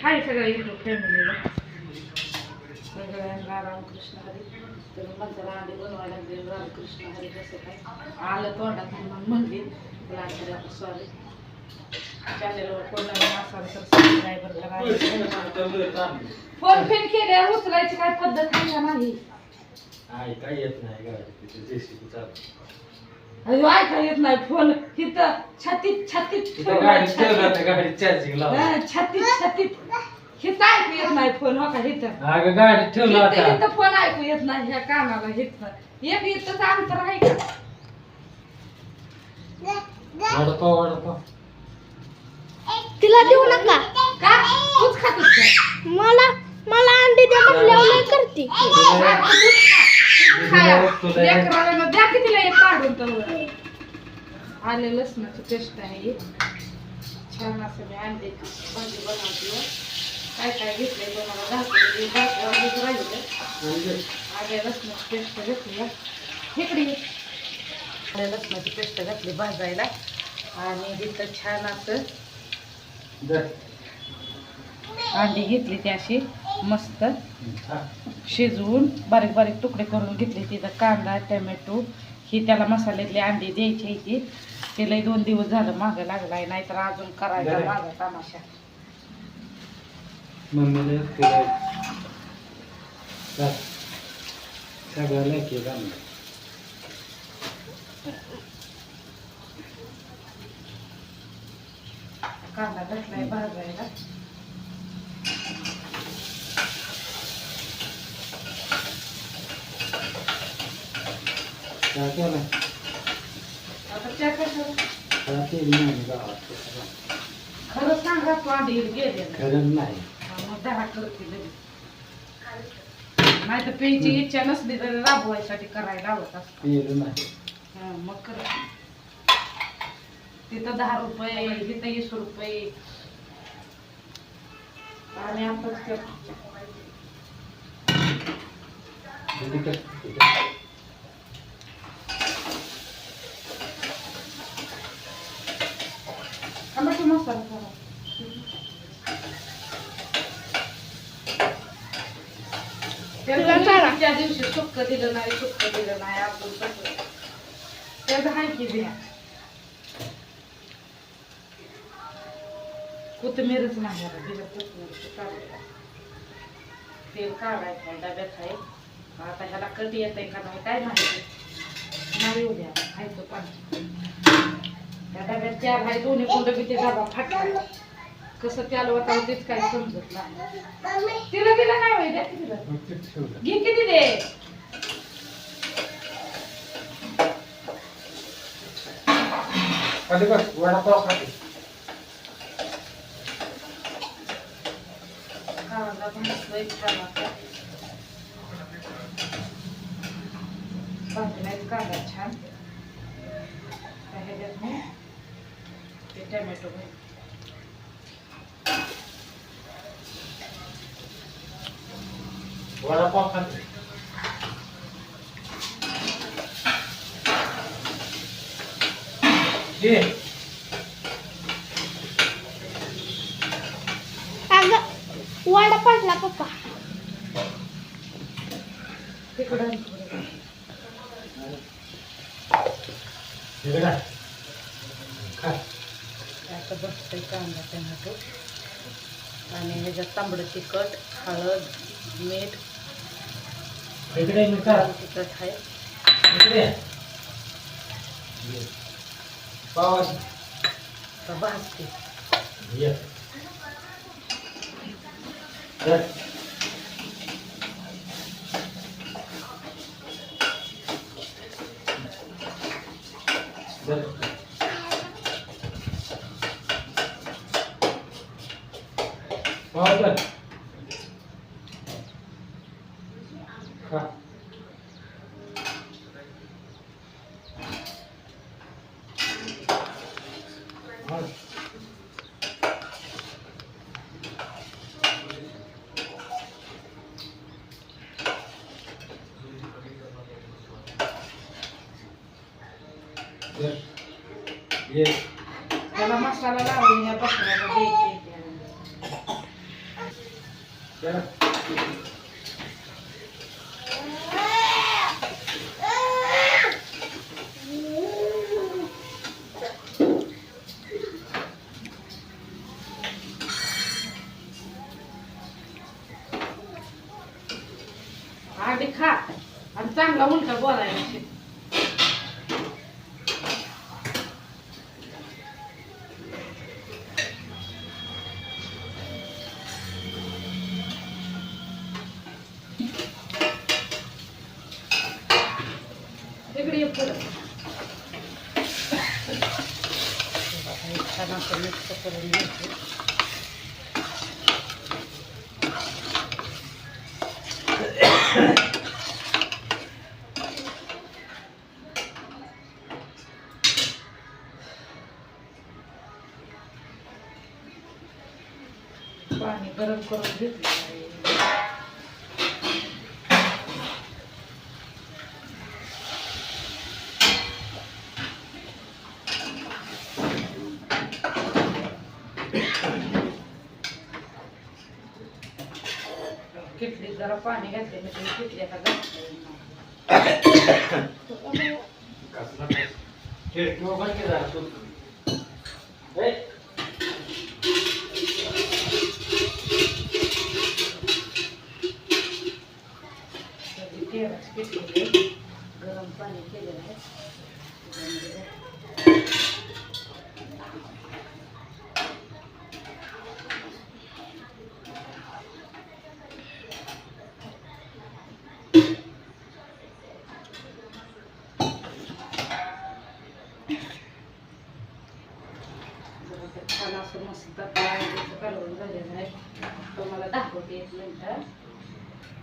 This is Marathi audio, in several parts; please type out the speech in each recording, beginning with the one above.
हाय सगळ्या युट्यूब फॅमिलीला सगळ्यांना रामकृष्ण हरी. तर मसाला आधी बनवायला लागले रामकृष्ण हरी. कसं काय आलं तोंडात म्हणून म्हणली तुला सॉरी. चॅनलवर कोण नवीन असाल तर सबस्क्राईबर करा. फोन फेन केल्यावर उचलायची काय पद्धत आहे का नाही? काय येत नाही गाडी जेसीबी चालू. अरे ऐका येत नाही फोन तिथं छातीत छातीत गाडी चार्जिंग लावला. छातीत छातीत हिथं ऐकू येत नाही फोन. हो का हिथं अगं गाडी ठेवला हिथं फोन ऐकू येत नाही ह्या कानाला. हिथं एक इथंच अंतर आहे का? वडापाव तिला देऊ नका का तूच खातोस का? मला अंडी द्या म्हटल्यावर नाही करते. लेकराला द्या की तिला एक काढून तर. आले लसणाची पेस्ट आहे छान. असं मी अंड्याची भाजी बनवते. काय काय घेतलंय तुम्हाला दाखवलं राहिलं. आले लसणाची पेस्ट घेतली इकडे. आले लसणाची पेस्ट घातली भाजायला आणि तिथं छान असं अंडी घेतली ती अशी मस्त शिजवून बारीक बारीक तुकडे करून घेतले. तिथं कांदा टोमॅटो ही त्याला मसाल्यातली अंडी द्यायची ती. तिला 2 दिवस झालं मागं लागलाय नाहीतर अजून करायचा माझा तमाशा. कांदा घातलाय भाजायला. खरं सांगा तू अंडी गेले खरं नाही. मग दहा करते लगेच. नाही तर प्यायची इच्छा नसली तर राबवायसाठी करायला लावत असत. मग कर. तिथं 10 रुपये तिथं 20 रुपये आणि आपणच करतो. टमाटर मसाला करा. त्या दिवशी सुक्क दिलं नाही आपण कसं त्याचं आहे की द्या. कोथिंबीरच नाही तेल काढायचं डब्यात आहे. आता ह्याला कधी येत आहे का नाही काय माहिती. नाही उद्या खायचं पाणी त्या डब्यात चार आहे. दोन्ही कोंड बी ते डबा फाटला. कसं त्याला होता तेच काही समजत नाही. तिला दिलं नाही होय द्या तिला घे किती दे. वडापाव खाते. कांदा भाजतोय छान आता. भाजलाय कांदा छान. ह्याच्यात मी ते टोमॅटो वडापाव खाते. वाडा पडला पप्पा. तिकडं आता बसतोय कांदा टोमॅटो आणि ह्याच्यात तांबडं तिखट हळद मीठ तिखट आहे. भाजते त्याला मसाला लावून या बकऱ्याला द्यायचे. चला. आधी खा आणि चांगला उलटा बोलायला शिक. इकडे ये पुढं. छान असं मिक्स करून घ्यायचं. पाणी गरम करून घेतलं आहे. किटलीत जरा पाणी घातले म्हणजे किटली आता कसला काय? खिडकी ओपन की जरा तू. ए, किटली गरम पाणी केलेलं आहे. छान असं मस्त कालवून झालेलं आहे. तुम्हाला दाखवते एक मिनिट.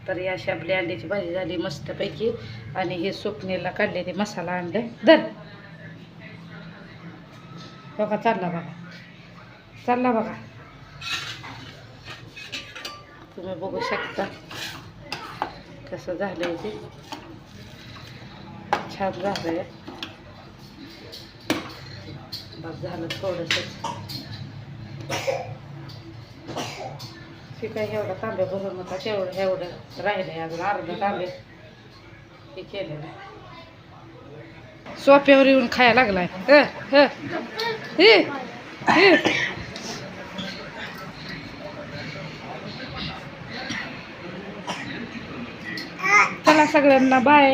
तर ही अशी आपली अंड्याची भाजी झाली मस्तपैकी. आणि हे सुकणीला काढलेले मसाला अंडे धर बघा. चालला बघा. तुम्ही बघू शकता कसं झालंय ते. छान झालंय. बस झालं थोडंसंच. ते काही एवढा तांब्या भरून होता तेवढं एवढं राहिलंय. अजून अर्धा तांबे हे केलेलं आहे. सोप्यावर येऊन खायला लागलाय. चला सगळ्यांना बाय.